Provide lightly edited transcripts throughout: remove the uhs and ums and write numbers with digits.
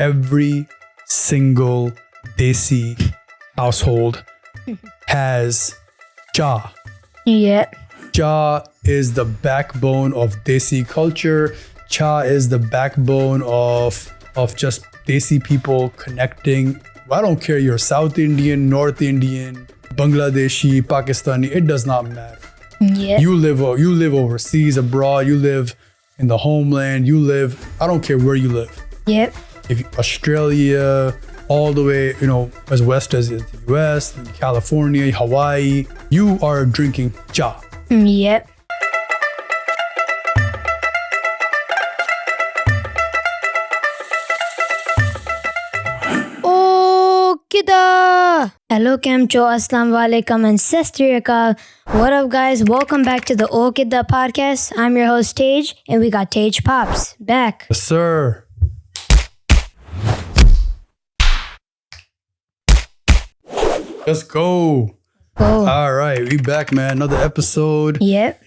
every single Desi household has cha. Yep. Cha is the backbone of Desi culture. Cha is the backbone of just Desi people connecting. I don't care you're South Indian, North Indian, Bangladeshi, Pakistani, it does not matter. Yep. You live overseas, abroad, you live in the homeland, I don't care where you live. Yep. If Australia, all the way, as west as the US, California, Hawaii, you are drinking cha. Yep. Oh Kiddan! Hello, Kemcho, Assalamu Alaikum, and Sastriyakal. What up, guys? Welcome back to the Oh Kiddan podcast. I'm your host, Tej, and we got Tej Pops back. Yes, sir. Let's go. Oh. All right, we back, man. Another episode. Yep.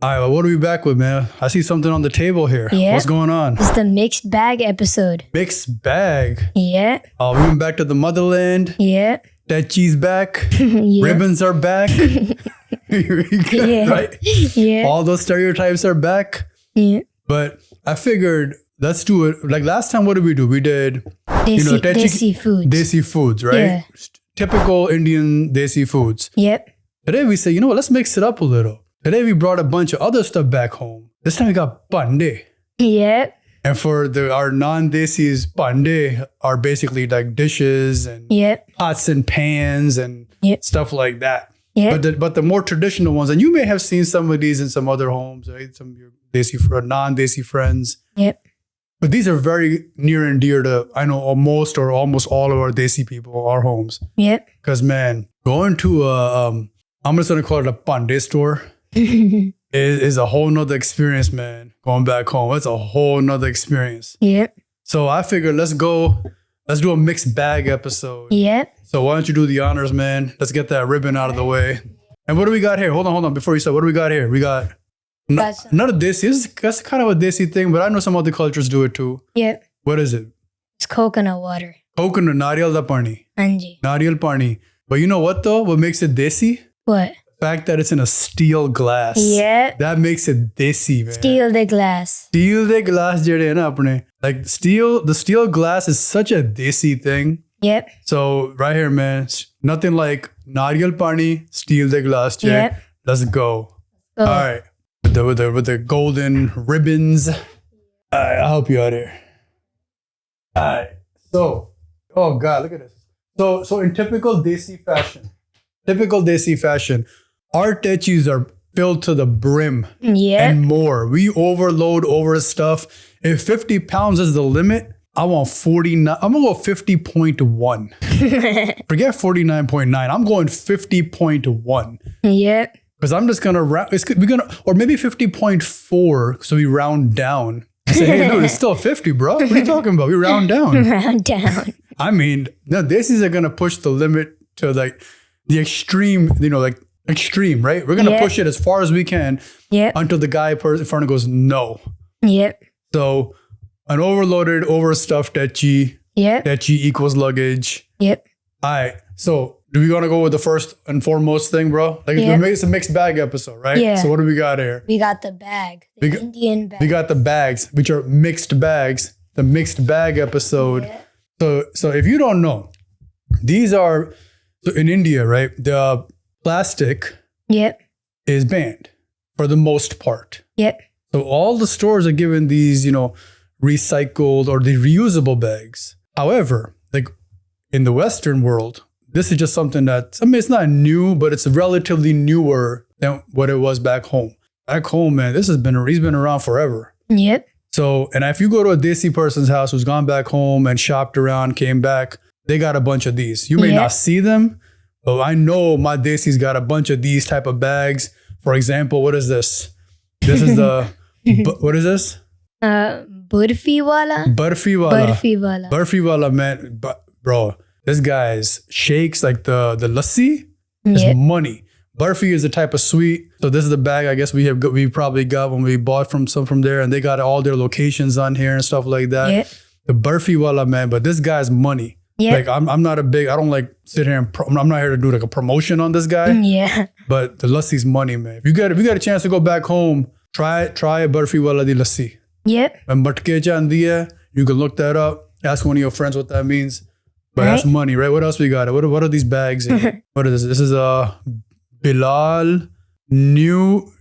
All right, well, what are we back with, man? I see something on the table here. Yep. What's going on? It's the mixed bag episode. Mixed bag. Yeah. Oh, we went back to the motherland. Yeah. That cheese back. Yeah. Ribbons are back. Yeah. Right? Yeah. All those stereotypes are back. Yeah. But I figured let's do it. Like last time, what did we do? We did Desi foods. Desi foods, right? Yeah. Typical Indian Desi foods. Yep. Today we say, let's mix it up a little. Today we brought a bunch of other stuff back home. This time we got pande. Yep. And for our non-Desis, pande are basically like dishes and Yep. pots and pans and Yep. stuff like that. Yep. But the more traditional ones, and you may have seen some of these in some other homes, right? Some of your non-Desi friends. Yep. But these are very near and dear to, I know, most or almost all of our Desi people, our homes. Yep. Because, man, going to I'm just going to call it a pande store is a whole nother experience, man. Going back home, it's a whole nother experience. Yep. So I figured let's do a mixed bag episode. Yep. So why don't you do the honors, man? Let's get that ribbon out of the way. And what do we got here? Hold on. Before you start, what do we got here? We got not a Desi. That's kind of a Desi thing, but I know some other cultures do it too. Yep. What is it? It's coconut water. Coconut, nariyal da pani. Anji. Nariyal pani. But you know what though? What makes it Desi? What? The fact that it's in a steel glass. Yeah. That makes it Desi, man. Steel the glass. Steel the glass jade na apne. Like the steel glass is such a Desi thing. Yep. So right here, man, nothing like nariyal pani, steel the glass jade. Yep. Let's go. Oh. All right. With the golden ribbons. All right, I'll help you out here. All right. So, oh God, look at this. So in typical Desi fashion, our techis are filled to the brim Yep. and more. We overload over stuff. If 50 pounds is the limit, I want 49. I'm gonna go 50.1. Forget 49.9. I'm going 50.1. Yep. Because I'm just gonna round. Or maybe 50.4. So we round down. I say, hey, no, it's still 50, bro. What are you talking about? We round down. Round down. I mean, the Desis are gonna push the limit to like the extreme. Like extreme, right? We're gonna push it as far as we can. Yep. Until the guy in front goes no. Yep. So an overloaded, overstuffed techi. Yep. Techi equals luggage. Yep. All right. So do we want to go with the first and foremost thing, bro? Like it's a mixed bag episode, right? Yeah. So what do we got here? We got the bag. The Indian bag. We got the bags, which are mixed bags. The mixed bag episode. Yeah. So if you don't know, these are in India, right? The plastic Yep. is banned for the most part. Yep. So all the stores are giving these, recycled or the reusable bags. However, like in the Western world, this is just something that, it's not new, but it's relatively newer than what it was back home. Back home, man, he's been around forever. Yep. So, and if you go to a Desi person's house who's gone back home and shopped around, came back, they got a bunch of these. You may not see them, but I know my Desi's got a bunch of these type of bags. For example, what is this? This is what is this? Burfi wala. Burfi wala. Burfi wala. Burfi wala, man. Bro, this guy's shakes, like the lassi, is money. Burfi is a type of sweet. So this is the bag I guess we probably got when we bought from there, and they got all their locations on here and stuff like that. the barfi wala man, but this guy's money. Yep. Like I'm not a big, I don't like sit here and I'm not here to do like a promotion on this guy. Yeah. But the lassi's money, man. If you got a chance to go back home, try a barfi wala di lassi. Yep. And matke chandi hai, you can look that up. Ask one of your friends what that means. But that's money, right? What else we got? What are these bags in? What is this? This is a Bilal new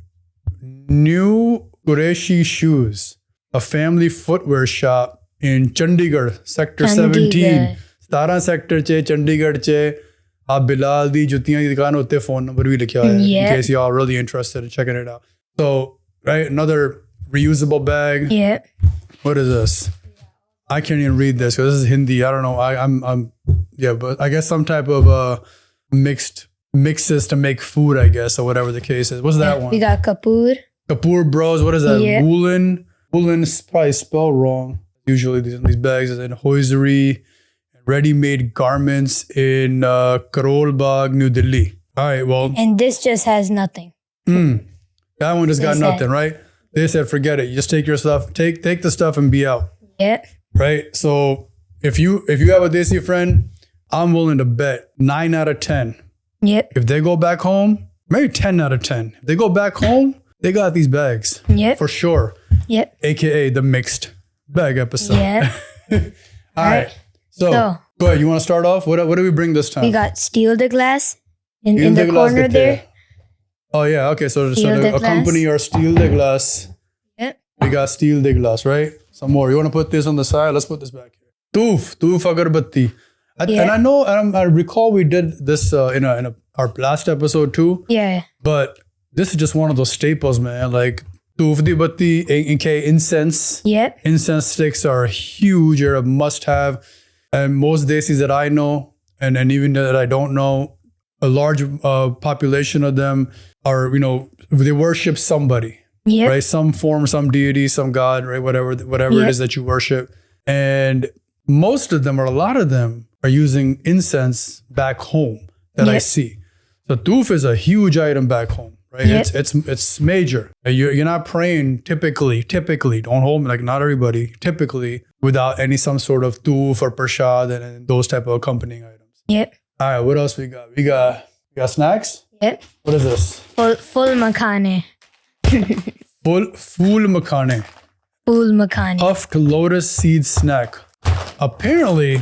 Qureshi shoes, a family footwear shop in Chandigarh, sector 17. 17 sector चे चंडीगढ़ चे आप बिलाल दी जुतियां की दुकान होते phone number भी लिखा है in case y'all really interested in checking it out. So, right, another reusable bag. Yeah. What is this? I can't even read this because this is Hindi. I don't know. I'm but I guess some type of mixes to make food, I guess, or whatever the case is. What's that one? We got Kapoor. Kapoor Bros. What is that? Yeah. Woolen is probably spelled wrong. Usually these bags is in hosiery, ready-made garments in Karol Bagh, New Delhi. All right, well. And this just has nothing. That one just got nothing, right? They said, forget it. You just take your stuff, take the stuff and be out. Yep. Right? So if you have a Desi friend, I'm willing to bet 9 out of 10. Yep. If they go back home, maybe 10 out of 10. If they go back home, they got these bags. Yep. For sure. Yep. AKA the mixed bag episode. Yeah. All right. So go ahead. You want to start off? What do we bring this time? We got Steal the Glass in the corner there. Oh, yeah. Okay. So the accompany or Steal the Glass. Yep. We got Steal the Glass, right? Some more. You want to put this on the side? Let's put this back here. Toof agarbatti. And I know, I recall we did this in our last episode too. Yeah. But this is just one of those staples, man. Like toof di batti, aka incense. Yep. Incense sticks are huge. They're a must-have. And most Desis that I know, and even that I don't know, a large population of them are, they worship somebody. Yep. Right? Some form, some deity, some god, right? Whatever it is that you worship. And most of them, or a lot of them, are using incense back home that I see. So toof is a huge item back home, right? Yep. It's major. You're not praying typically, don't hold me, like not everybody, typically without some sort of toof or prashad and those type of accompanying items. Yep. All right, what else we got? We got snacks? Yep. What is this? Full makhane. Fool makhane. Full makhane. Puffed lotus seed snack. Apparently,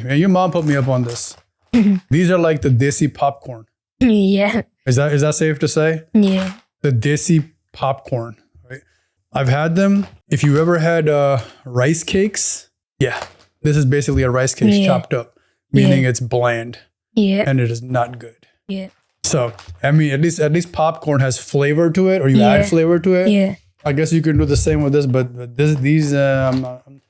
man, your mom put me up on this. These are like the Desi popcorn. Yeah. Is that safe to say? Yeah. The Desi popcorn, right? I've had them. If you ever had rice cakes, this is basically a rice cake chopped up, meaning it's bland. Yeah. And it is not good. Yeah. So, I mean, at least popcorn has flavor to it, or you add flavor to it. Yeah. I guess you can do the same with this, but these, I'm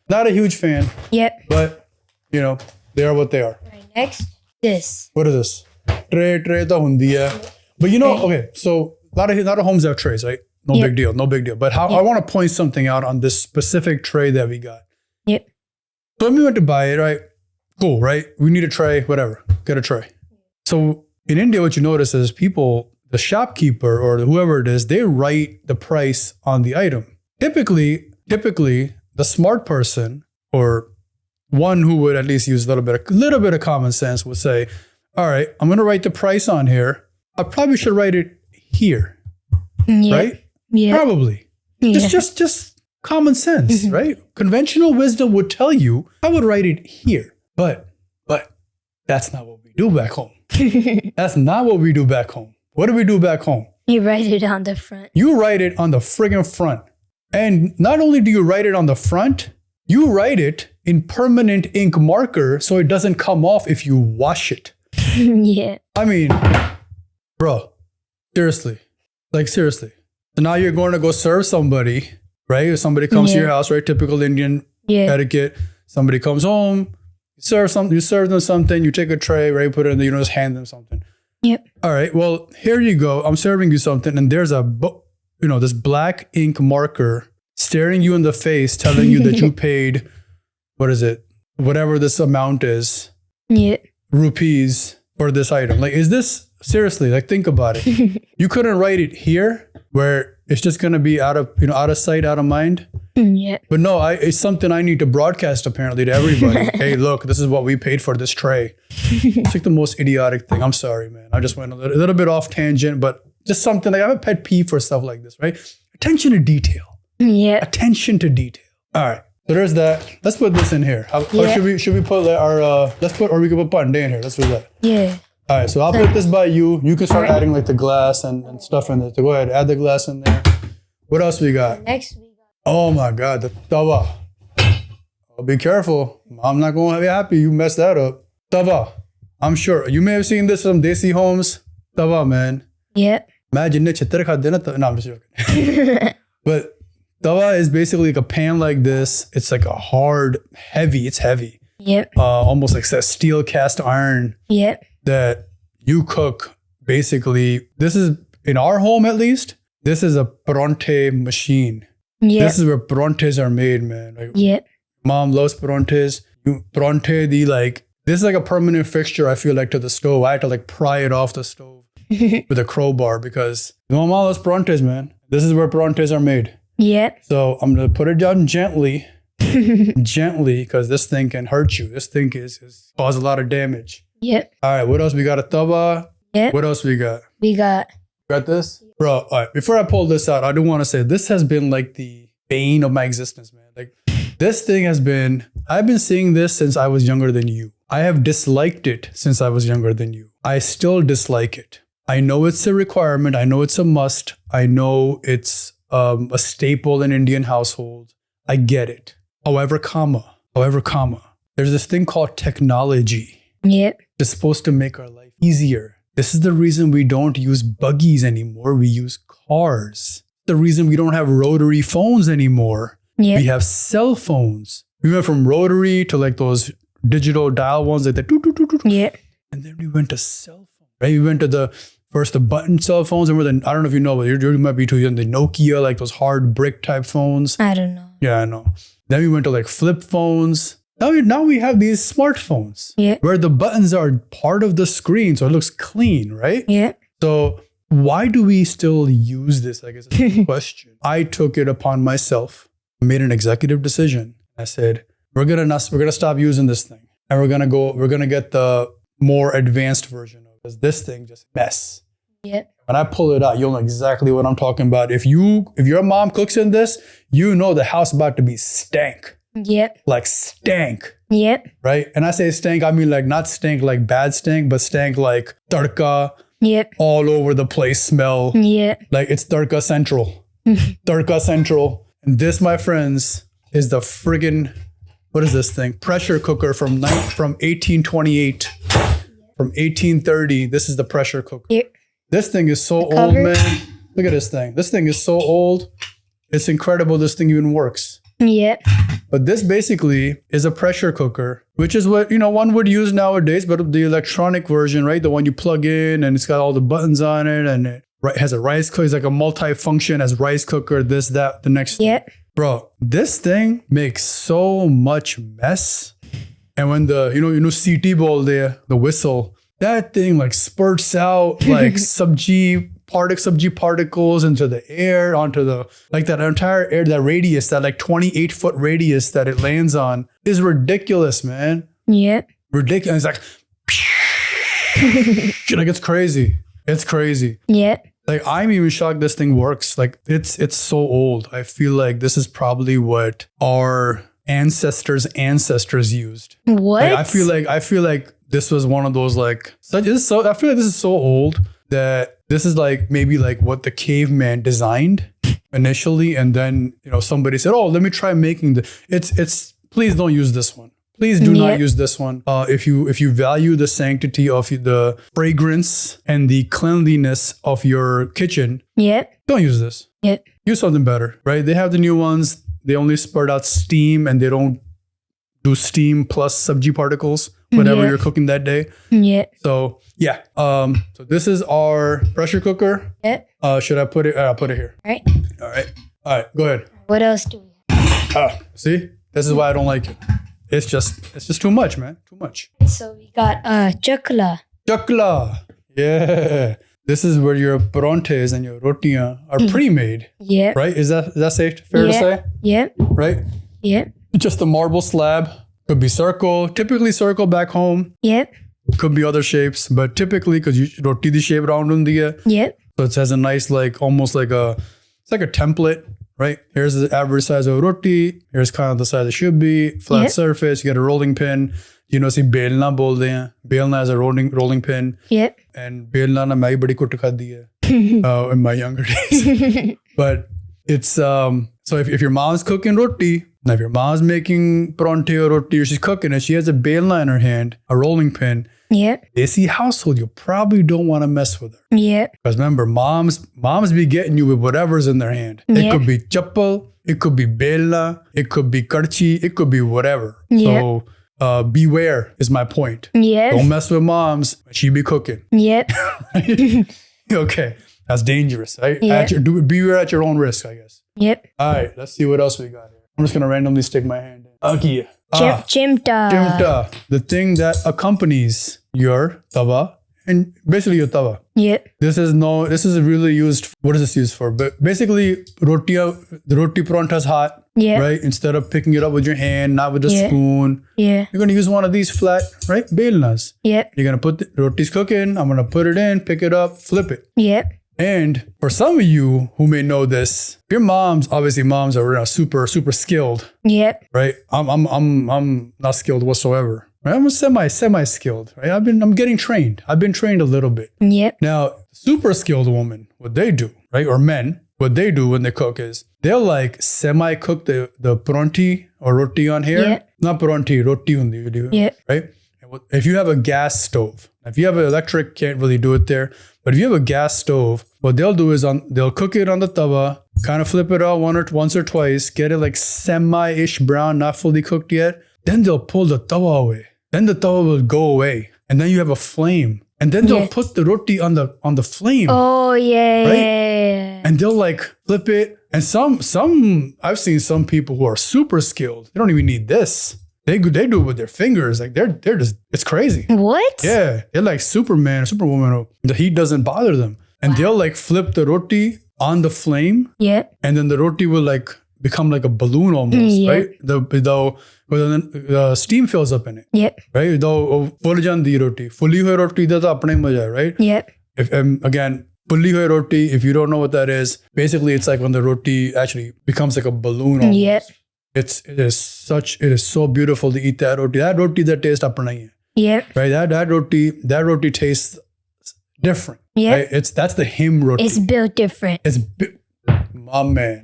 not a huge fan. Yep. But, they are what they are. Right, next, this. What is this? Tray to hundi hai. But okay, so a lot of homes have trays, right? No big deal. But I want to point something out on this specific tray that we got. Yep. So when we went to buy it, right? Cool, right? We need a tray, whatever. Get a tray. So in India, what you notice is people, the shopkeeper or whoever it is, they write the price on the item. Typically, the smart person or one who would at least use a little bit of common sense would say, all right, I'm going to write the price on here. I probably should write it here, right? Yeah. Probably. Yeah. Just common sense, right? Conventional wisdom would tell you I would write it here, but that's not what we do back home. That's not what we do back home. What do we do back home? You write it on the front. You write it on the friggin' front. And not only do you write it on the front, you write it in permanent ink marker so it doesn't come off if you wash it. Yeah. I mean, bro, seriously. So now you're going to go serve somebody, right? If somebody comes to your house, right? Typical Indian etiquette. Somebody comes home, you serve them something, you take a tray, right? Put it in there, just hand them something. Yep. All right, well, here you go. I'm serving you something and there's this black ink marker staring you in the face, telling you that you paid, what is it? Whatever this amount is. Yeah. Rupees for this item. Like, is this seriously, like, think about it. you couldn't write it here where it's just gonna be out of sight, out of mind. Yeah. But no, it's something I need to broadcast apparently to everybody. Hey, look, this is what we paid for this tray. It's like the most idiotic thing. I'm sorry, man. I just went a little bit off tangent, but just something like I have a pet peeve for stuff like this, right? Attention to detail. Yeah. Attention to detail. All right. So there's that. Let's put this in here. How should we put our or we can put Pandey in here. Let's do that. Yeah. All right. So I'll put this by you. You can start adding like the glass and stuff in there. So go ahead, add the glass in there. What else we got? Next we got. Oh my God, the tawa. Oh, be careful. I'm not going to be happy you messed that up. Tawa. I'm sure you may have seen this from Desi homes. Tawa, man. Yeah. Imagine no, I'm just joking. But tawa is basically like a pan like this. It's like a hard, heavy. It's heavy. Yep. Almost like that steel cast iron. Yep. That you cook. Basically, this is in our home at least. This is a paronte machine. Yeah. This is where parontes are made, man. Like, yeah. Mom loves parontes. This is like a permanent fixture, I feel like, to the stove. I had to like pry it off the stove with a crowbar because my mom loves parontes, man. This is where parontes are made. Yeah. So I'm going to put it down gently, because this thing can hurt you. This thing is cause a lot of damage. Yep. All right, what else? We got a tawa. Yep. What else we got? We got this? Bro, all right, before I pull this out, I do want to say this has been like the bane of my existence, man. Like this thing I've been seeing this since I was younger than you. I have disliked it since I was younger than you. I still dislike it. I know it's a requirement. I know it's a must. I know it's a staple in Indian households. I get it. However, there's this thing called technology. Yep. It's supposed to make our life easier. This is the reason we don't use buggies anymore. We use cars. The reason we don't have rotary phones anymore. Yep. We have cell phones. We went from rotary to like those digital dial ones like that. Yeah. And then we went to cell phone. Right? We went to the button cell phones, and I don't know if you know, but you might be too young. The Nokia, like those hard brick type phones. I don't know. Yeah, I know. Then we went to like flip phones. Now we have these smartphones where the buttons are part of the screen, so it looks clean, right? Yeah. So why do we still use this? I guess is the question. I took it upon myself, made an executive decision. I said, we're gonna stop using this thing, and we're gonna get the more advanced version of this. This thing just mess. Yeah. When I pull it out, you'll know exactly what I'm talking about. If your mom cooks in this, you know the house about to be stank. Yep. Like stank. Yep. Right? And I say stank, I mean like not stank like bad stank, but stank like tadka. Yep. All over the place smell. Yep. Like it's tadka central. Tadka central. And this, my friends, is the friggin', what is this thing? Pressure cooker from 1828. From 1830. This is the pressure cooker. Yep. This thing is so old, man. Look at this thing. This thing is so old. It's incredible this thing even works. Yep. But this basically is a pressure cooker, which is what, one would use nowadays, but the electronic version, right? The one you plug in and it's got all the buttons on it and it has a rice cooker. It's like a multi-function as rice cooker, this, that, the next. Yep. Bro, this thing makes so much mess. And when the, CT bowl there, the whistle, that thing like spurts out like sabji particles into the air, onto the, like that entire air, that radius, that like 28-foot radius that it lands on is ridiculous, man. Yep. Ridiculous. It's like, like it's crazy. It's crazy. Yep. Like I'm even shocked this thing works. Like it's so old. I feel like this is probably what our ancestors used. What? Like, I feel like this was one of those I feel like this is so old that this is like maybe like what the caveman designed initially, and then somebody said, "Oh, let me try making it's please don't use this one. Please do not use this one. If you value the sanctity of the fragrance and the cleanliness of your kitchen, don't use this. Use something better, right? They have the new ones. They only spurt out steam, and they don't do steam plus sabji particles, whatever you're cooking that day. So yeah. So this is our pressure cooker. Should I put it? I'll put it here. All right. Go ahead. What else do we have? See, this is why I don't like it. It's just too much, man. Too much. So we got chakla. Chakla. Yeah. this is where your parantes and your rotiyan are pre-made. Yep. Right? Is that safe? Fair to say? Yep. Right? Yep. Just a marble slab. Could be circle. Typically circle back home. Yep. Could be other shapes, but typically because roti the shape round hundi hai. Yep. So it has a nice almost like a template, right? Here's the average size of roti. Here's kind of the size it should be. Flat surface. You get a rolling pin. You know, see belna bolte hain. Belna is a rolling pin. Yep. And belna na main badi kutt khadi hai in my younger days. But it's so if your mom's cooking roti, now if your mom's making paronte or roti or she's cooking it, she has a belna in her hand, a rolling pin. Yep. Desi household, you probably don't want to mess with her. Yep. Because remember, moms be getting you with whatever's in their hand. It could be chappal, it could be belna, it could be karchi, it could be whatever. Yep. So beware is my point. Yep. Don't mess with moms. She be cooking. Yep. Okay. That's dangerous. Right? Yep. Beware at your own risk, I guess. Yep. All right. Let's see what else we got here. I'm just going to randomly stick my hand in. Okay. Chimta. Chimta. The thing that accompanies your tawa and basically your tawa. Yep. This is really used. What is this used for? But basically, the roti paronta is hot. Yeah. Right? Instead of picking it up with your hand, not with a spoon. Yeah. You're going to use one of these flat, right? Belnas. Yep. You're going to put the roti's cooking. I'm going to put it in, pick it up, flip it. Yep. And for some of you who may know this, your moms are super, super skilled. Yep. Right? I'm not skilled whatsoever. Right? I'm semi-skilled. Right? I'm getting trained. I've been trained a little bit. Yep. Now, super skilled women, what they do, right? Or men, what they do when they cook is they'll like semi-cook the paronti or roti on here. Yeah. Not paronti, roti hundi. Yeah. Right? And if you have a gas stove, if you have an electric, can't really do it there. But if you have a gas stove, what they'll do is they'll cook it on the tawa, kind of flip it out once or twice, get it like semi-ish brown, not fully cooked yet. Then they'll pull the tawa away. Then the tawa will go away. And then you have a flame. And then they'll put the roti on the flame. Oh yeah. Right? Yeah. And they'll like flip it. And some I've seen some people who are super skilled. They don't even need this. They do it with their fingers. Like they're just, it's crazy. What? Yeah. They're like Superman or Superwoman. The heat doesn't bother them. And they'll like flip the roti on the flame. Yep. And then the roti will like become like a balloon almost, right? The steam fills up in it. Yep. Right? Though full jandi roti. Fully hui roti da ta apne maja hai, right? Yep. If again, fully hui roti, if you don't know what that is, basically it's like when the roti actually becomes like a balloon almost. Yep. It is so beautiful to eat that roti. That roti that tastes apna hi hai. Yep. Right? That roti tastes different. Yep. Right? That's the him roti. It's built different. My man.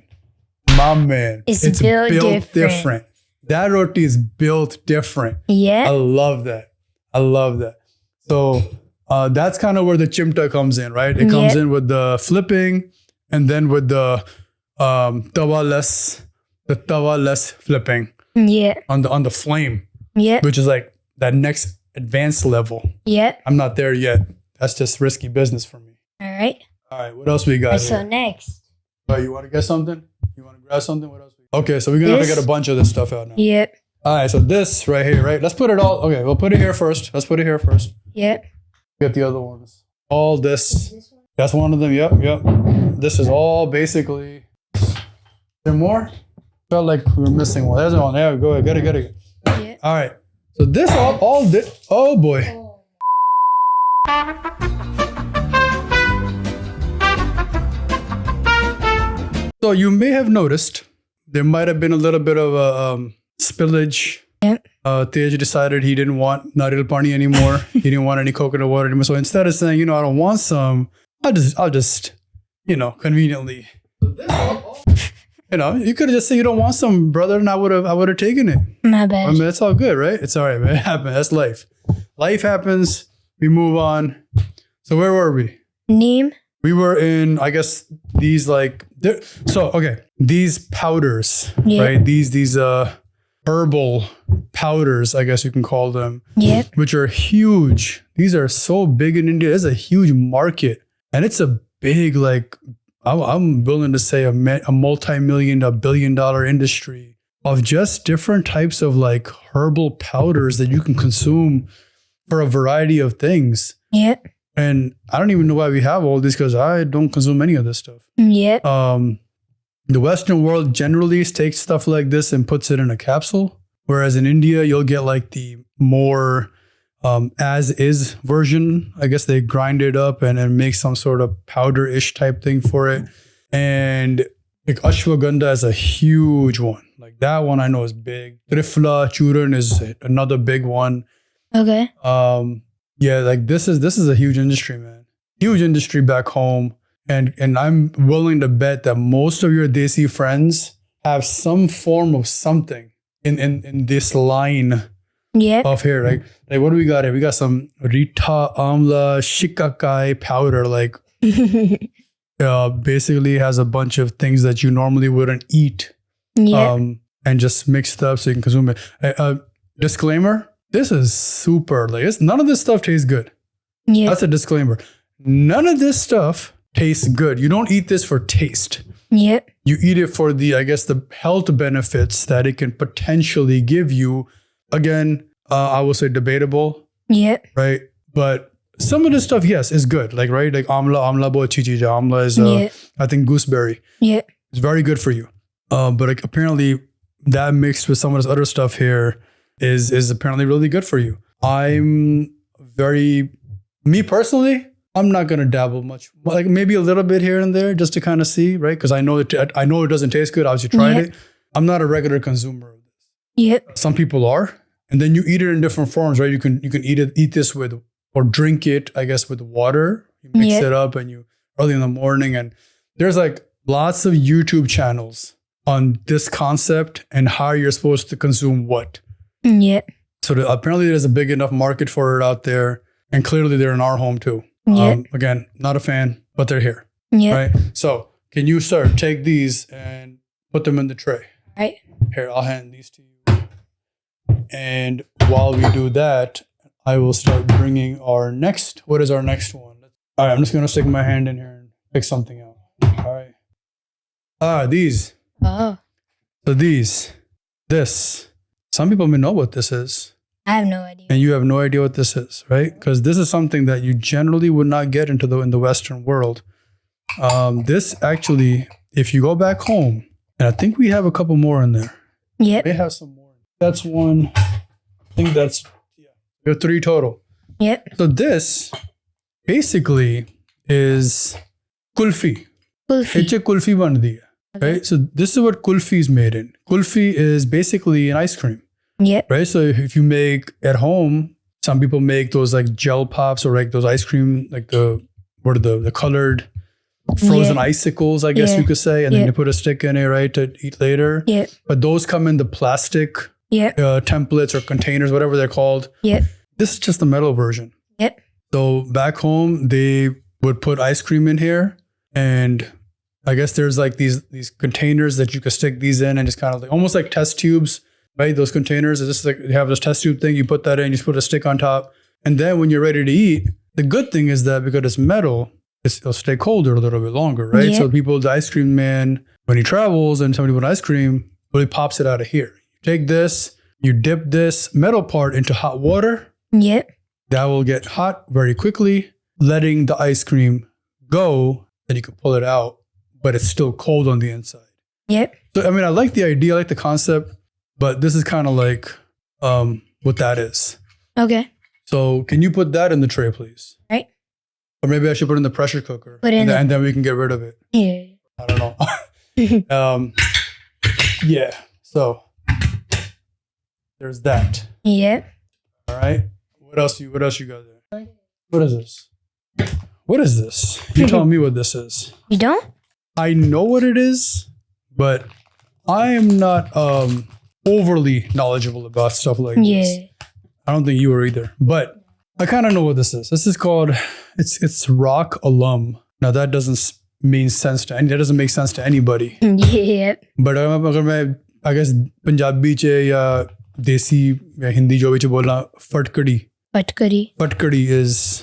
It's built different. That roti is built different. Yeah. I love that. So that's kind of where the chimta comes in, right? It comes in with the flipping and then with the tawa less flipping. Yeah. On the flame. Yeah. Which is like that next advanced level. Yeah. I'm not there yet. That's just risky business for me. All right. What else we got So here? next. You want to get something? You want to grab something? What else? Okay, so we're going to have to get a bunch of this stuff out now. Yep. All right, so this right here, right? Let's put it all. Okay, we'll put it here first. Yep. Get the other ones. All this. That's one of them. Yep. This is all basically. Is there more? Felt like we were missing one. There's one. There we go. Get it. Yeah. All right. So this all this. Oh boy. So you may have noticed there might have been a little bit of a spillage. Yep. Tej decided he didn't want nariyal pani anymore. He didn't want any coconut water anymore. So instead of saying, I don't want some, I'll just, conveniently. You could have just said you don't want some, brother, and I would have taken it. My bad. I mean, it's all good, right? It's all right, man. It happens. That's life. Life happens. We move on. So where were we? Neem. We were in, I guess, these these powders, right? These herbal powders, I guess you can call them, which are huge. These are so big in India. It's a huge market, and it's a big, I'm willing to say a multi-million, $1 billion industry of just different types of herbal powders that you can consume for a variety of things. Yep. And I don't even know why we have all this because I don't consume any of this stuff. Yep. The Western world generally takes stuff like this and puts it in a capsule. Whereas in India, you'll get like the more as is version. I guess they grind it up and make some sort of powder-ish type thing for it. And like ashwagandha is a huge one. Like that one I know is big. Trifla, churan is another big one. Okay. Yeah, like this is a huge industry, man. Huge industry back home. And I'm willing to bet that most of your Desi friends have some form of something in this line of here. Like what do we got here? We got some Rita Amla Shikakai powder, like basically has a bunch of things that you normally wouldn't eat. And just mixed up so you can consume it. Disclaimer, this is super, like none of this stuff tastes good. Yeah. That's a disclaimer. None of this stuff tastes good. You don't eat this for taste. Yep. You eat it for the, I guess, the health benefits that it can potentially give you. Again, I will say debatable. Yep. Right. But some of this stuff, yes, is good. Like, right? Like amla bo achhi cheez hai. Amla is, I think, gooseberry. Yeah. It's very good for you. But like, apparently that mixed with some of this other stuff here is apparently really good for you. Me personally, I'm not going to dabble much, like maybe a little bit here and there just to kind of see, right? Because I know it doesn't taste good. Obviously tried it. I'm not a regular consumer of this. Yep. Some people are. And then you eat it in different forms, right? You can eat this with, or drink it, I guess, with water. You mix it up and you early in the morning. And there's like lots of YouTube channels on this concept and how you're supposed to consume what. Yep. So apparently there's a big enough market for it out there. And clearly they're in our home too. Again, not a fan, but they're here. Right? So can you, sir, take these and put them in the tray? Right. Here, I'll hand these to you. And while we do that, I will start bringing what is our next one? All right, I'm just going to stick my hand in here and pick something out. All right. These. Oh. So this. Some people may know what this is. I have no idea. And you have no idea what this is, right? Because this is something that you generally would not get in the Western world. This actually, if you go back home, and I think we have a couple more in there. Yep. We have some more. That's one. I think that's, we have 3 total. Yep. So this basically is kulfi. It's a kulfi bandi hai, right? So this is what kulfi is made in. Kulfi is basically an ice cream. Yep. Right. So if you make at home, some people make those like gel pops or like those ice cream, like the colored frozen icicles, I guess you could say. And then you put a stick in it, right, to eat later. Yeah. But those come in the plastic templates or containers, whatever they're called. Yep. This is just the metal version. Yep. So back home, they would put ice cream in here. And I guess there's like these containers that you could stick these in and just kind of like almost like test tubes. Right, those containers, it's just like you have this test tube thing, you put that in, you just put a stick on top. And then when you're ready to eat, the good thing is that because it's metal, it'll stay colder a little bit longer, right? Yep. So the ice cream man, when he travels and somebody with ice cream, really pops it out of here. You take this, you dip this metal part into hot water. Yep. That will get hot very quickly, letting the ice cream go, and you can pull it out, but it's still cold on the inside. Yep. So, I mean, I like the idea, I like the concept. But this is kind of like what that is. Okay. So can you put that in the tray, please? Right. Or maybe I should put it in the pressure cooker. And then we can get rid of it. Yeah. I don't know. Yeah. So there's that. Yep. All right. What else you got there? What is this? What is this? You tell me what this is. You don't? I know what it is, but I am not overly knowledgeable about stuff like this. I don't think you are either, but I kind of know what this is. This is called, it's rock alum. Now that doesn't make sense to anybody. Yeah. But I guess Punjabi che ya Desi ya Hindi jo bhi bolna fatkadi. Fatkadi is,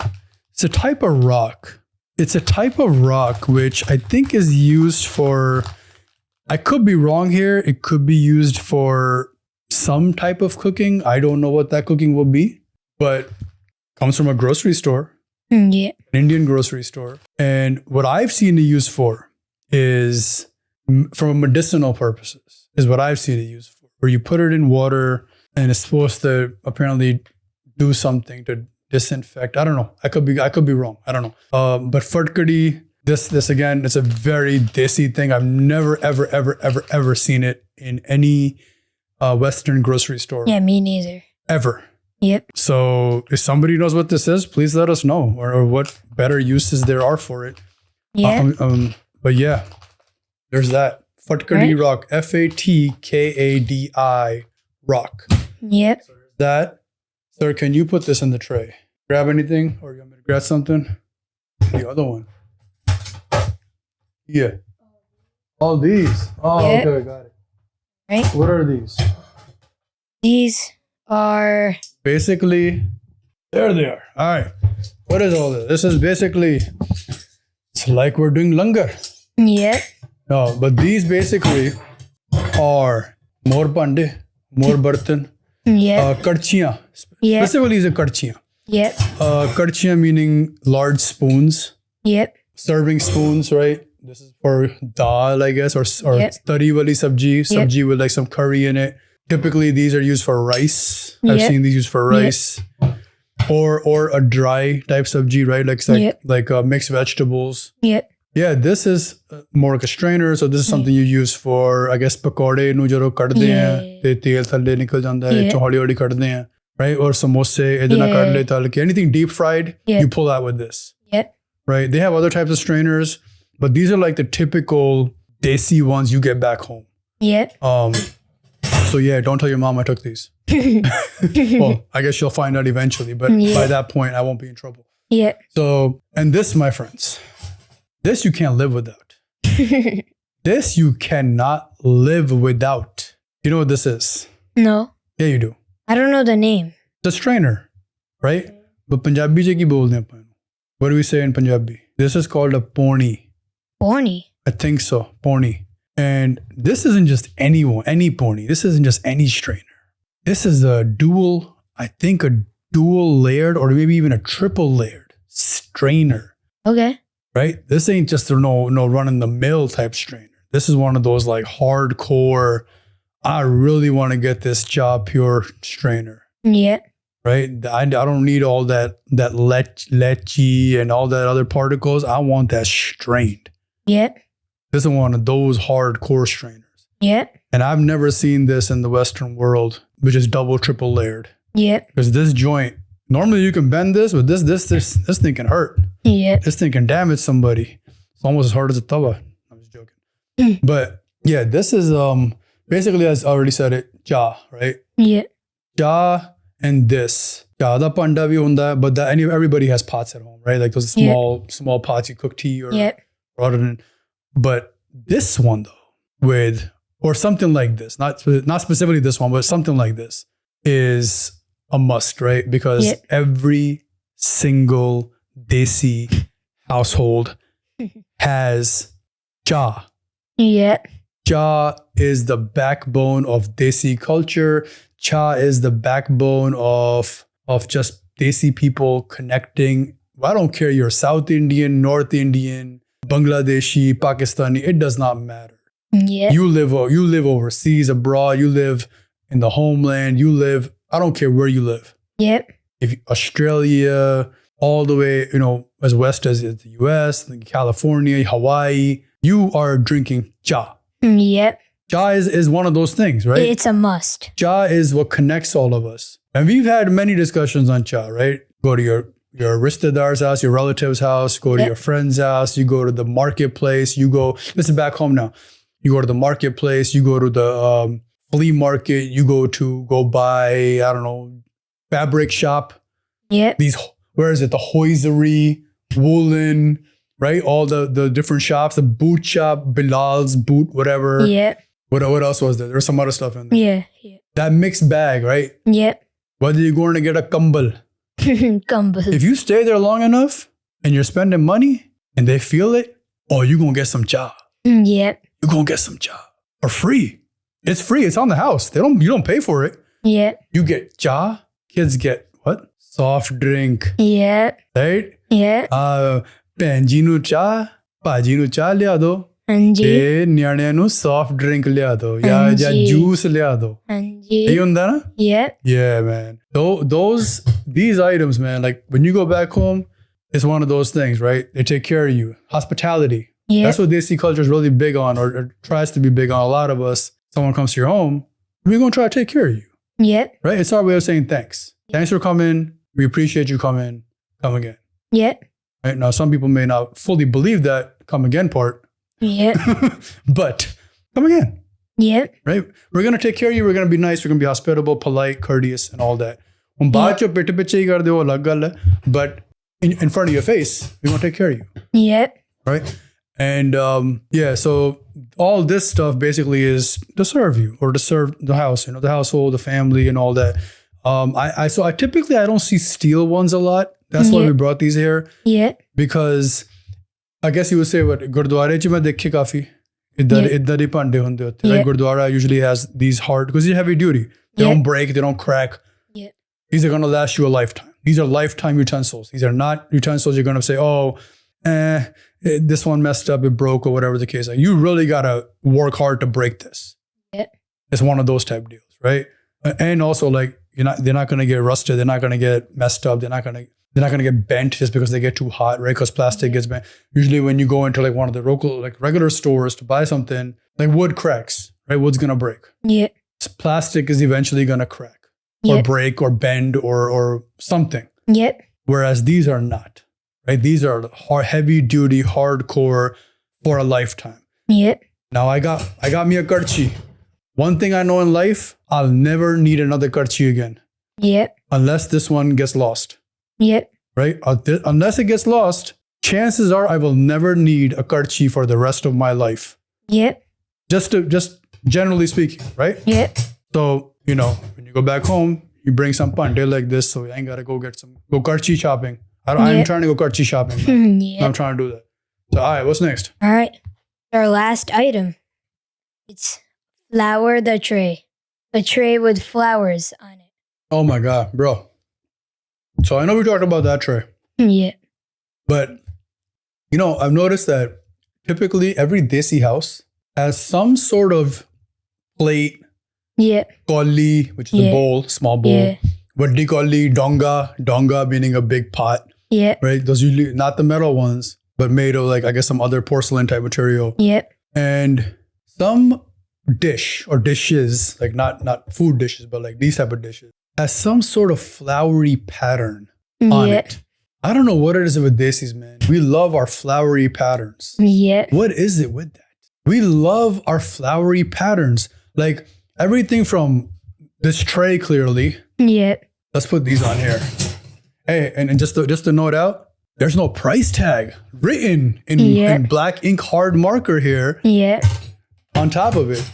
it's a type of rock. It's a type of rock which I think is used for, I could be wrong here. It could be used for some type of cooking. I don't know what that cooking will be, but comes from a grocery store. Yeah. an Indian grocery store. And what I've seen it used for is from medicinal purposes, is what I've seen it used for, where you put it in water and it's supposed to apparently do something to disinfect. I don't know. I could be wrong. I don't know. But fadkadi, this again, it's a very desi thing. I've never, ever seen it in any Western grocery store. Yeah, me neither. Ever. Yep. So if somebody knows what this is, please let us know, or what better uses there are for it. Yeah. But yeah, there's that. Fatkadi rock. Fatkadi rock. Yep. So there's that. Sir, can you put this in the tray? Grab anything, or you want me to grab something? The other one. Yeah. All these. Oh, Yep. okay, got it. Right. What are these? These are Basically, there they are. All right. What is all this? This is basically, it's like we're doing langar. yep. No, but these basically are more pande, more bartan, Yep. karchiyan. Yep. Specifically, is a karchiyan. Yep. Karchiyan meaning large spoons, Yep. serving spoons, right? This is for dal, I guess, or Yep. tari wali sabji, Yep. sabji with like some curry in it. Typically, these are used for rice. I've Yep. seen these used for rice, or a dry type sabji, right? Like mixed vegetables. Yep. Yeah, this is more like a strainer. So this is something you use for, I guess, pakode nu jaro kadde hain, te tel thalle nikal janda hai, Yeah. holi holi kadde hain, right? Or samosa, idna Yeah. kadle tal ke, anything deep fried, Yeah. you pull out with this, Yep. right? They have other types of strainers, but these are like the typical desi ones you get back home. Yep. So yeah, don't tell your mom I took these. Well, I guess she'll find out eventually, but Yeah. by that point, I won't be in trouble. Yep. So, and this, my friends, this you can't live without. This you cannot live without. You know what this is? No, Yeah, you do. I don't know the name. The strainer, right? But Punjabi je ki bolde hain apan? What do we say in Punjabi? This is called a poni. Pony. I think so, poni. And this isn't just any pony. This isn't just any strainer. This is a dual layered, or maybe even a triple layered strainer, Okay. right? This ain't just a no run in the mill type strainer. This is one of those like hardcore, I really want to get this job pure strainer, Yep. right? I don't need all that leche and all that other particles. I want that strained. Yep. This is one of those hardcore strainers. Yep. And I've never seen this in the Western world, which is double, triple layered. Yep. Because this joint, normally you can bend this, but this thing can hurt. Yep. This thing can damage somebody. It's almost as hard as a tawa. I'm just joking. But yeah, this is basically, as I already said it, ja, right? Yep. Ja and this. Ja da panda bhi hunda, but everybody has pots at home, right? Like those Yeah. small pots you cook tea or Yep. rather than. But this one though, or something like this, not specifically this one, but something like this is a must, right? Because Yep. every single desi household has cha. Yep. Cha is the backbone of desi culture. Cha is the backbone of just desi people connecting. I don't care, you're South Indian, North Indian, Bangladeshi, Pakistani, it does not matter. Yep. You live overseas, abroad, you live in the homeland, I don't care where you live. Yep. If Australia, all the way, as west as the US, California, Hawaii, you are drinking cha. Yep. Cha is one of those things, right? It's a must. Cha is what connects all of us. And we've had many discussions on cha, right? Go to your ristadar's house, your relative's house, go to Yep. your friend's house, you go to the marketplace, this is back home now. You go to the marketplace, you go to the flea market, you go buy, I don't know, fabric shop. Yep. Where is it? The hosiery, woolen, right? All the different shops, the boot shop, Bilal's boot, whatever. Yep. What else was there? There was some other stuff in there. Yeah. Yeah. That mixed bag, right? Yep. Whether you're going to get a kambal. Gumball. If you stay there long enough and you're spending money and they feel it, you're going to get some cha. Yep. You're going to get some cha. For free. It's free. It's on the house. You don't pay for it. Yep. You get cha. Kids get what? Soft drink. Yep. Right? Yeah. ਭੈਣ ਜੀ ਨੂੰ ਚਾਹ ਭਾਜੀ ਨੂੰ ਚਾਹ ਲਿਆ ਦੋ ਹਾਂਜੀ ਤੇ ਨਿਆਣਿਆਂ ਨੂੰ ਸੌਫਟ ਡਰਿੰਕ ਲਿਆ ਦੋ ਜਾਂ ਜੂਸ ਲਿਆ ਦੋ ਹਾਂਜੀ ਇਹੀ ਹੁੰਦਾ ਨਾ yeah yeah man these items man like when you go back home it's one of those things right they take care of you hospitality yeah that's what Desi culture is really big on or tries to be big on a lot of us someone comes to your home we're going to try to take care of you yeah right it's our way of saying thanks for coming we appreciate you coming come again yeah right now some people may not fully believe that come again part yeah but come again yeah right we're going to take care of you we're going to be nice we're going to be hospitable polite courteous and all that ਹੁਣ ਬਾਅਦ ਚ ਪਿੱਟ ਪਿੱਛੇ ਹੀ ਕਰਦੇ ਹੋ ਅਲੱਗ ਗੱਲ ਹੈ but in front of your face we want to take care of you yeah right and yeah so all this stuff basically is to serve you or to serve the house the household the family and all that I typically I don't see steel ones a lot that's why we brought these here yeah because I guess you would say what ਗੁਰਦੁਆਰੇ ਚ ਮੈਂ ਦੇਖੇ ਕਾਫੀ ਇੱਦਾਂ ਦੇ ਭਾਂਡੇ ਹੁੰਦੇ ਉੱਥੇ like Gurdwara usually has these hard because they're heavy duty they don't break they don't crack yeah these are going to last you a lifetime these are lifetime utensils these are not utensils you're going to say this one messed up it broke or whatever the case like you really got to work hard to break this yeah it's one of those type deals right and also like they're not going to get rusted they're not going to get messed up they're not going to get bent just because they get too hot, right? Because plastic gets bent. Usually when you go into like one of the local, like regular stores to buy something, like wood cracks, right? Wood's going to break. Yeah. Plastic is eventually going to crack or break or bend or something. Yep. Whereas these are not, right? These are heavy duty, hardcore for a lifetime. Yep. Now I got me a karchi. One thing I know in life, I'll never need another karchi again. Yep. Unless this one gets lost. Yep. Right? Unless it gets lost, chances are I will never need a karchi for the rest of my life. Yep. Just generally speaking, right? Yep. So, when you go back home, you bring some pande like this, so I ain't gotta go karchi shopping. I'm trying to go karchi shopping. Yeah. I'm trying to do that. So, all right, what's next? All right. Our last item. It's flower the tray. A tray with flowers on it. Oh my God, bro. So I know we talked about that tray. Yeah. But, I've noticed that typically every Desi house has some sort of plate, Yeah. kauli, which is a bowl, small bowl. Yeah. Vaddi kauli, donga meaning a big pot, Yeah. right? Those usually not the metal ones, but made of like, I guess some other porcelain type material. Yep. And some dish or dishes, like not food dishes, but like these type of dishes, has some sort of flowery pattern on it. I don't know what it is with Desis, man. We love our flowery patterns. Yeah. What is it with that? We love our flowery patterns. Like everything from this tray, clearly. Yeah. Let's put these on here. Hey, and just to note out, there's no price tag written in black ink hard marker here. Yeah. On top of it.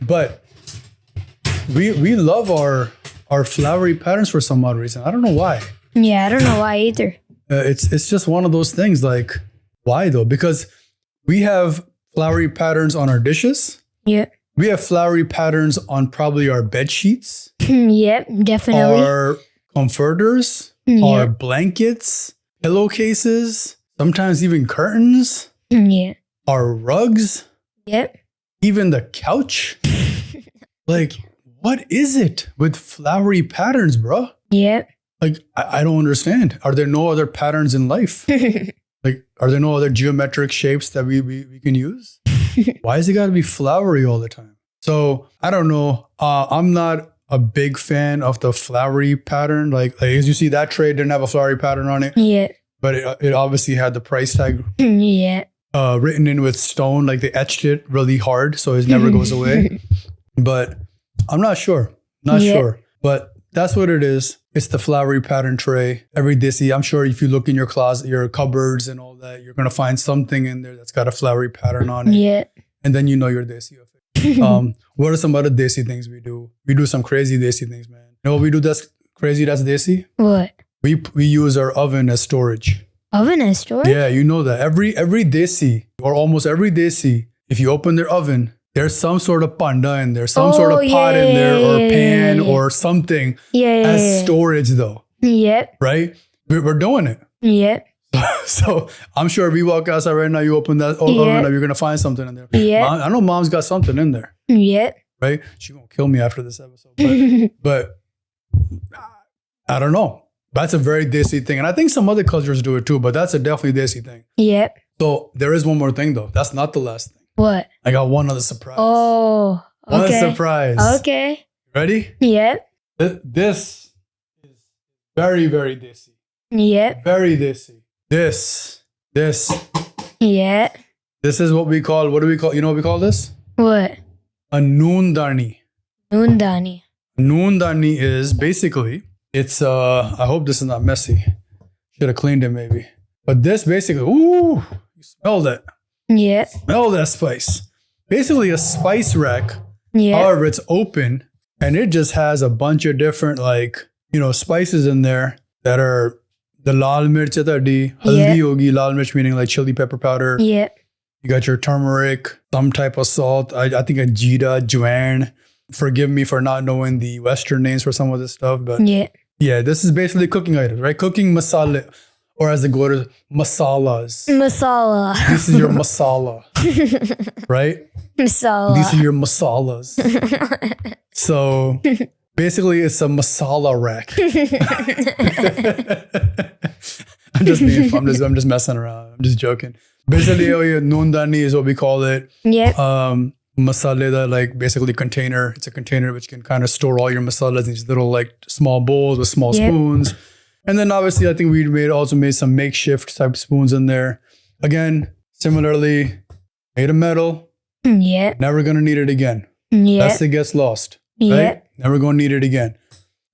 But we love our flowery patterns for some odd reason. I don't know why. Yeah, I don't know why either. It's just one of those things. Like, why though? Because we have flowery patterns on our dishes. Yeah. We have flowery patterns on probably our bed sheets. Yep, definitely. Our comforters, our blankets, pillowcases, sometimes even curtains. Yeah. Our rugs. Yep. Even the couch. Like, what is it with flowery patterns, bro? Yep. Like, I don't understand. Are there no other patterns in life? Like, are there no other geometric shapes that we can use? Why has it got to be flowery all the time? So, I don't know. I'm not a big fan of the flowery pattern. Like as you see, that tray didn't have a flowery pattern on it. Yeah. But it obviously had the price tag Yeah. Written in with stone. Like they etched it really hard, so it never goes away. But I'm not sure. Not sure. But that's what it is. It's the flowery pattern tray. Every Desi, I'm sure if you look in your closet, your cupboards and all that, you're going to find something in there that's got a flowery pattern on it. Yeah. And then you know you're Desi of it. What are some other Desi things we do? We do some crazy Desi things, man. You know what we do that's crazy that's Desi? What? We use our oven as storage. Oven as storage? Yeah, you know that. Every Desi, or almost every Desi, if you open their oven, there's some sort of panda in there, some sort of pot in there or pan or something as storage though. Yep. Right? We're doing it. Yep. So I'm sure if we walk outside right now, you open that oven up, you're gonna find something in there. Yeah. I know mom's got something in there. Yep. Right? She gonna kill me after this episode. But I don't know. That's a very Desi thing. And I think some other cultures do it too, but that's a definitely Desi thing. Yep. So there is one more thing though. That's not the last thing. What? I got one other surprise. Oh. Okay. One surprise. Okay. Ready? Yep. This is very, very Desi. Yep. Very Desi. This. Yeah. This is what we call, what do we call, you know what we call this? What? A noondani. Noondani. Noondani is basically, it's, I hope this is not messy. Should have cleaned it maybe. But this basically, ooh, you smell that. Yeah. Smell that spice. Basically a spice rack. Yeah. However, it's open and it just has a bunch of different spices in there that are the lal mirch haldi hogi, lal mirch meaning like chili pepper powder. Yeah. You got your turmeric, some type of salt. I think a jeera, juan. Forgive me for not knowing the Western names for some of this stuff, but yeah, this is basically cooking items, right? Cooking masala, or as the Gora, masalas. Masala. This is your masala, right? Masala. These are your masalas. So basically, it's a masala rack. I'm just messing around. I'm just joking. Basically, noondani is what we call it. Yep. Masala, that like basically container. It's a container which can kind of store all your masalas in these little like small bowls with small spoons. And then obviously, I think we also made some makeshift type spoons in there. Again, similarly, made of metal. Yeah. Never gonna need it again. Yeah. Unless it gets lost. Yeah. Right? Never gonna need it again.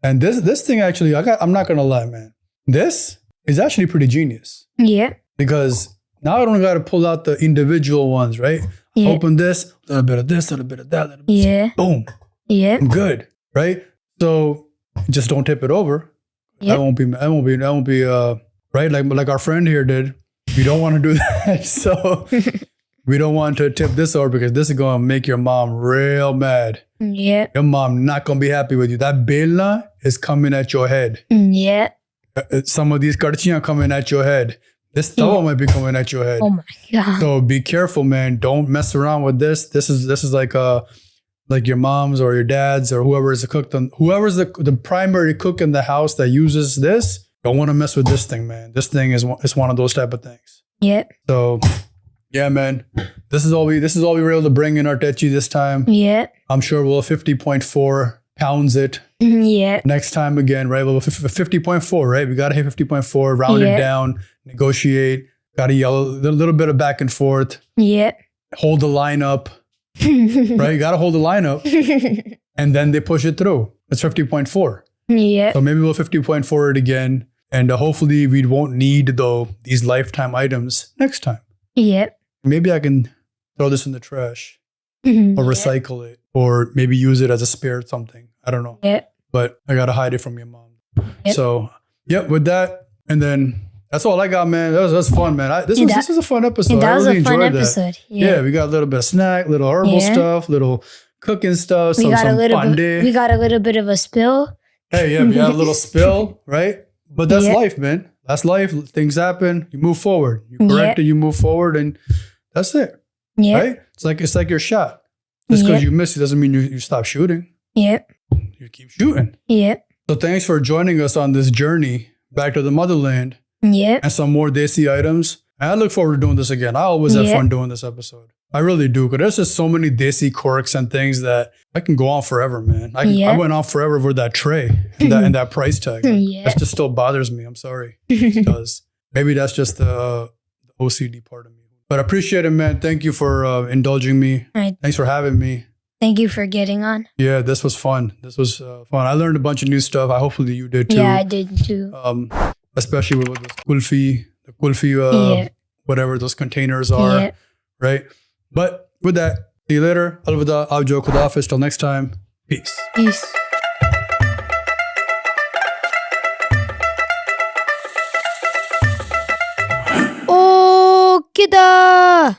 And this thing actually, I'm not gonna lie, man. This is actually pretty genius. Yeah. Because now I don't gotta pull out the individual ones, right? Yeah. Open this, a little bit of this, a little bit of that, a little bit Yeah. boom. Yeah. I'm good. Right? So just don't tip it over. Yep. That won't be right? Like our friend here did. We don't want to do that. So we don't want to tip this over because this is gonna make your mom real mad. Yeah. Your mom not gonna be happy with you. That belna is coming at your head. Yeah. Some of these karchiyan coming at your head. This tawa might be coming at your head. Oh my God. So be careful, man. Don't mess around with this. This is like your mom's or your dad's or whoever's the primary cook in the house that uses this. Don't want to mess with this thing, man. This thing is one of those type of things. Yep. So yeah, man. This is all we were able to bring in our techi this time. Yeah. I'm sure we'll 50.4 pounds it. Yeah. Next time again, right? Well, 50.4, right? We got to hit 50.4, round it down, negotiate, got to yell a little bit of back and forth. Yeah. Hold the line up, right? You got to hold the line up and then they push it through. It's 50.4. Yeah. So maybe we'll 50.4 it again. And hopefully we won't need these lifetime items next time. Yeah. Maybe I can throw this in the trash or recycle it or maybe use it as a spare something. I don't know. Yeah. But I got to hide it from your mom. Yep. So, with that. And then that's all I got, man. That was fun, man. This was a fun episode. That was I really a fun enjoyed episode. that. Yeah, we got a little bit of snack, little herbal stuff, little cooking stuff, we got a little bit of a spill. Hey, yeah, we got a little spill, right? But that's life, man. That's life. Things happen. You move forward. You correct it, you move forward, and that's it. Yeah. Right? It's like your shot. Just because you miss it doesn't mean you stop shooting. Yep. You keep shooting. Yep. So thanks for joining us on this journey back to the motherland. Yep. And some more Desi items. And I look forward to doing this again. I always have fun doing this episode. I really do. Because there's just so many Desi quirks and things that I can go on forever, man. I went on forever with that tray and that price tag. That just still bothers me. I'm sorry. It does. Maybe that's just the OCD part of me. But I appreciate it, man. Thank you for indulging me. Right. Thanks for having me. Thank you for getting on. Yeah, this was fun. This was fun. I learned a bunch of new stuff. Hopefully you did too. Yeah, I did too. Especially with the kulfi, whatever those containers are, right? But with that, see you later. Alvida, Avjo, Khudafiz. Till next time. Peace. Peace. Oh Kiddan.